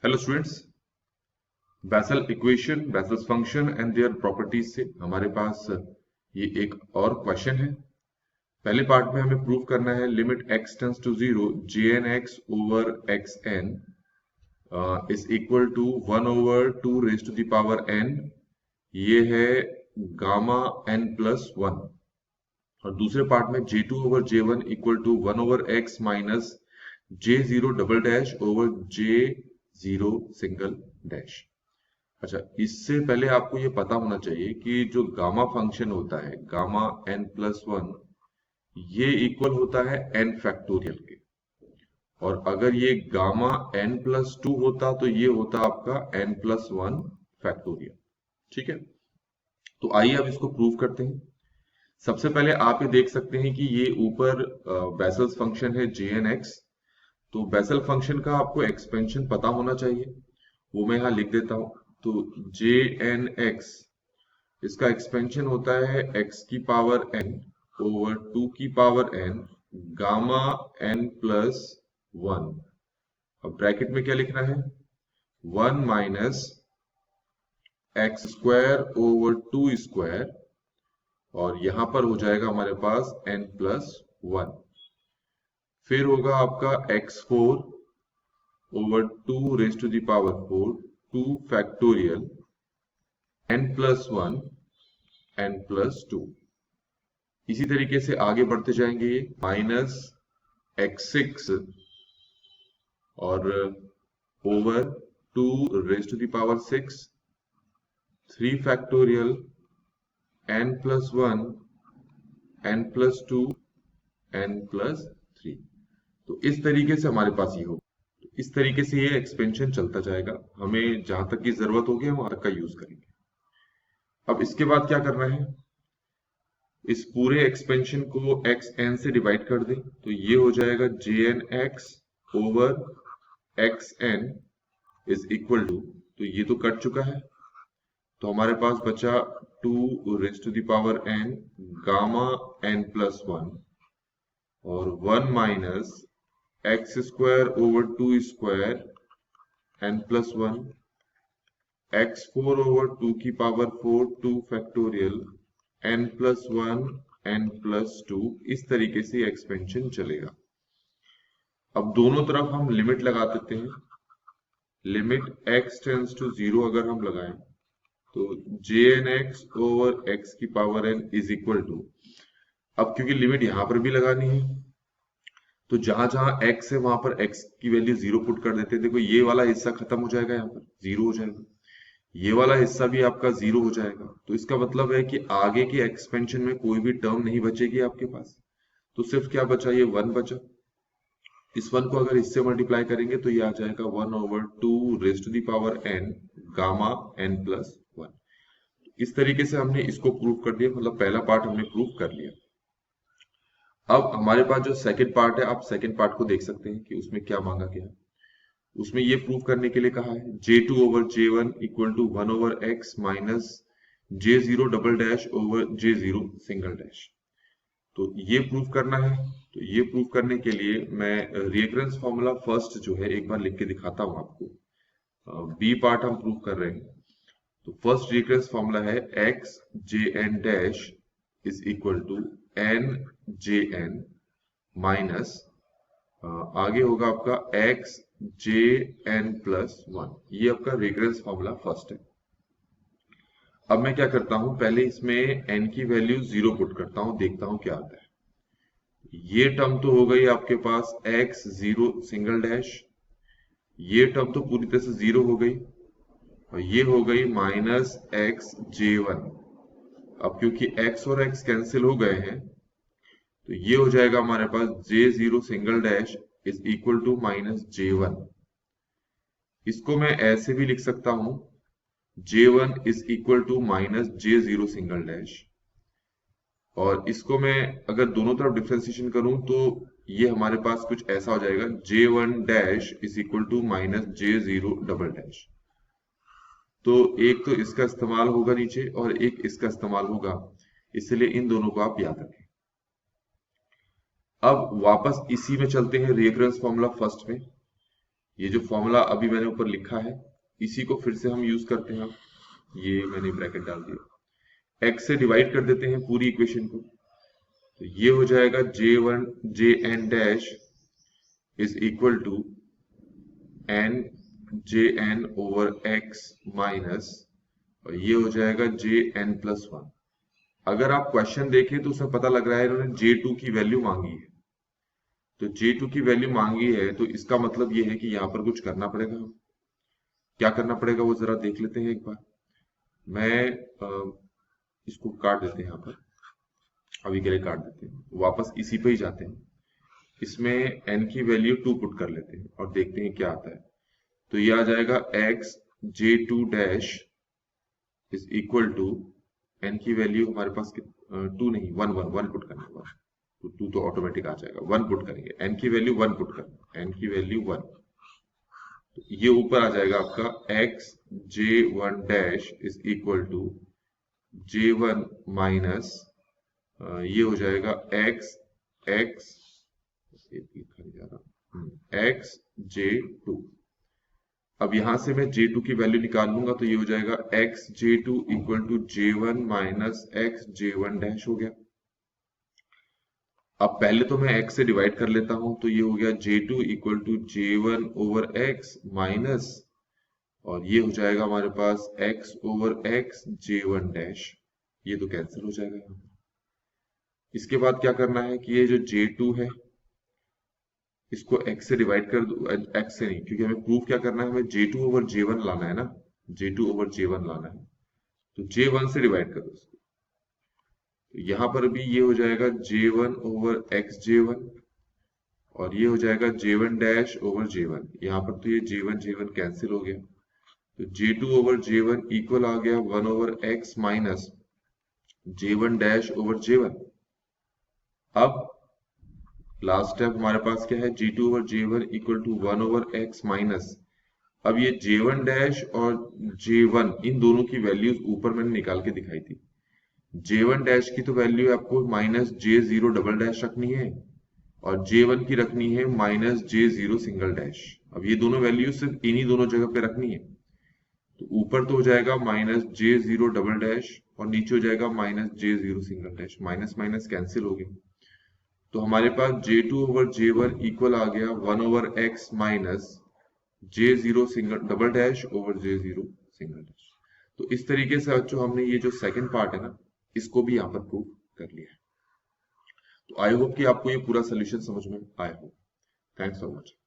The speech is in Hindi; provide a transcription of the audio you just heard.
Hello students, Bessel equation, Bessel's function and their properties से हमारे पास ये एक और क्वेश्चन है। पहले पार्ट में हमें प्रूव करना है limit x tends to 0 jn x over xn is equal to 1 over 2 raise to the power n। ये है गामा n प्लस 1। और दूसरे पार्ट में j2 over j1 equal to 1 over x minus j0 double dash over j0 single dash. अच्छा, इससे पहले आपको ये पता होना चाहिए कि जो गामा फंक्शन होता है गामा n प्लस 1, ये इक्वल होता है n फैक्टोरियल के। और अगर ये गामा n प्लस 2 होता तो ये होता आपका n प्लस 1 फैक्टोरियल। ठीक है, तो आइए अब इसको प्रूव करते हैं। सबसे पहले आप ये देख सकते हैं कि ये ऊपर बेसल्स फंक्शन है jn(x), तो बेसल फंक्शन का आपको एक्सपेंशन पता होना चाहिए, वो मैं यहाँ लिख देता हूं। तो jn(x) इसका एक्सपेंशन होता है x की पावर n ओवर 2 की power n gamma n plus 1। अब ब्रैकेट में क्या लिखना है, 1 minus x square over 2 square, और यहां पर हो जाएगा हमारे पास n प्लस 1। फिर होगा आपका x4 over 2 raise to the power 4 2 factorial n plus 1 n plus 2। इसी तरीके से आगे बढ़ते जाएंगे, ये माइनस x6 और over 2 raise to the power 6 3 factorial n plus 1 n plus 2 n plus 3। तो इस तरीके से हमारे पास ये होगा। इस तरीके से ये एक्सपेंशन चलता जाएगा, हमें जहां तक की जरूरत होगी हम वहां तक का यूज करेंगे। अब इसके बाद क्या करना है, इस पूरे एक्सपेंशन को xn से डिवाइड कर दें, तो ये हो जाएगा jnx over xn is equal to, तो ये तो कट चुका है, तो हमारे पास बचा 2 raise to the power n gamma n plus 1 और 1 minus x square over 2 square n plus 1 x4 over 2 की power 4 2 factorial n plus 1 n plus 2। इस तरीके से एक्सपेंशन चलेगा। अब दोनों तरफ हम लिमिट लगा देते हैं। लिमिट x टेंड्स टू 0 अगर हम लगाएं तो jnx ओवर x की power n is equal to, अब क्योंकि लिमिट यहां पर भी लगानी है तो जहां जहां x है वहां पर x की वैल्यू 0 पुट कर देते हैं। देखो ये वाला हिस्सा खत्म हो जाएगा, यहाँ पर 0 हो जाएगा, ये वाला हिस्सा भी आपका 0 हो जाएगा। तो इसका मतलब है कि आगे के एक्सपेंशन में कोई भी टर्म नहीं बचेगी आपके पास, तो सिर्फ क्या बचा, ये 1 बचा। इस 1 को अगर इससे मल्टीप्लाई करेंगे तो ये आ जाएगा 1 over 2 raise to the power n gamma n plus 1। इस तरीके से हमने इसको प्रूव कर दिया, मतलब पहला पार्ट हमने प्रूव कर लिया। अब हमारे पास जो सेकंड पार्ट है, आप सेकंड पार्ट को देख सकते हैं कि उसमें क्या मांगा गया है। उसमें ये प्रूव करने के लिए कहा है j2 over j1 equal to 1 over x minus j0 double dash over j0 single dash. तो ये प्रूव करना है। तो ये प्रूव करने के लिए मैं रिकरेंस फॉर्मूला फर्स्ट जो है एक बार लिख के दिखाता हूं आपको। बी पार्ट हम प्रूव कर रहे हैं, तो फर्स्ट रिकरेंस फॉर्मूला है x jn dash is equal to n jn minus आगे होगा आपका x jn प्लस 1। ये आपका रिकरेंस फॉर्मूला फर्स्ट है। अब मैं क्या करता हूं, पहले इसमें n की वैल्यू 0 पुट करता हूं, देखता हूं क्या आता है। ये टर्म तो हो गई आपके पास x 0 सिंगल डैश, ये टर्म तो पूरी तरह से 0 हो गई, और ये हो गई माइनस x j1। अब क्योंकि x और x कैंसिल हो गए हैं तो ये हो जाएगा हमारे पास j0 single dash is equal to minus j1। इसको मैं ऐसे भी लिख सकता हूं j1 is equal to minus j0 single dash, और इसको मैं अगर दोनों तरफ डिफरेंशिएशन करूं तो ये हमारे पास कुछ ऐसा हो जाएगा j1 dash is equal to minus j0 double dash. तो एक तो इसका इस्तेमाल होगा नीचे और एक इसका इस्तेमाल होगा, इसलिए इन दोनों को आप याद रखें। अब वापस इसी में चलते हैं रिकरेंस फॉर्मूला फर्स्ट में। ये जो फॉर्मूला अभी मैंने ऊपर लिखा है इसी को फिर से हम यूज करते हैं। ये मैंने ब्रैकेट डाल दिया, x से डिवाइड कर देते हैं पूरी इक्वेशन को, तो ये हो जाएगा J1 JN dash is equal to n JN over x minus, और ये हो जाएगा JN प्लस 1। अगर आप क्वेश्चन देखें तो उसमें पता लग रहा है इन्होंने J2 की वैल्यू मांगी है, तो J2 की वैल्यू मांगी है तो इसका मतलब ये है कि यहाँ पर कुछ करना पड़ेगा। क्या करना पड़ेगा वो जरा देख लेते हैं एक बार। मैं इसको काट देते हैं, यहाँ पर अभी के लिए काट देते हैं, वापस इसी पे ही जाते हैं, इसमें n की वैल्यू 2 पुट कर लेते हैं और देखते हैं क्या आता है। तो ये आ जाएगा x J2 dash is equal to, n की वैल्यू हमारे पास 2 नहीं 1 पुट करना है, तो 2 तो ऑटोमेटिक आ जाएगा, 1 पुट करेंगे, n की वैल्यू 1 पुट करना, n की वैल्यू 1, तो ये ऊपर आ जाएगा आपका x J1 dash is equal to J1 minus, ये हो जाएगा x लिखा नहीं जा रहा, x J2। अब यहां से मैं J2 की वैल्यू निकाल लूंगा तो ये हो जाएगा x J2 equal to J1 minus x J1 dash हो गया। अब पहले तो मैं x से डिवाइड कर लेता हूं, तो ये हो गया J2 equal to J1 over x minus, और ये हो जाएगा हमारे पास x over x J1 dash, ये तो कैंसिल हो जाएगा यहाँ पर। इसके बाद क्या करना है कि ये जो J2 है इसको x से डिवाइड कर दो, x से नहीं, क्योंकि हमें प्रूफ क्या करना है, हमें J2 ओवर J1 लाना है ना, J2 ओवर J1 लाना है, तो J1 से डिवाइड कर दो इसको, तो यहां पर भी ये हो जाएगा J1 ओवर x J1, और ये हो जाएगा J1 डैश ओवर J1, यहाँ पर तो ये J1 कैंसिल हो गया, तो J2 ओवर J1 इक्वल आ गया 1 over x minus J1 dash over J1। अब लास्ट स्टेप हमारे पास क्या है, J2 over J1 equal to 1 over x minus, अब ये J1 डैश और J1 इन दोनों की वैल्यूज ऊपर मैंने निकाल के दिखाई थी। J1 डैश की तो वैल्यू आपको माइनस J0 डबल डैश रखनी है, और J1 की रखनी है माइनस J0 सिंगल डैश। अब ये दोनों वैल्यू सिर्फ इन्हीं दोनों जगह पे रखनी है, तो ऊपर तो हो जाएगा माइनस J0 डबल डैश और नीचे हो जाएगा minus J0 single dash, minus minus cancel हो गए, तो हमारे पास J2 ओवर J1 इक्वल आ गया 1 over x minus J0 single double dash over J0 single dash. तो इस तरीके से बच्चों हमने ये जो सेकंड पार्ट है ना इसको भी यहाँ पर प्रूव कर लिया है। तो आई होप कि आपको ये पूरा सोल्यूशन समझ में आया हो। Thanks for watching.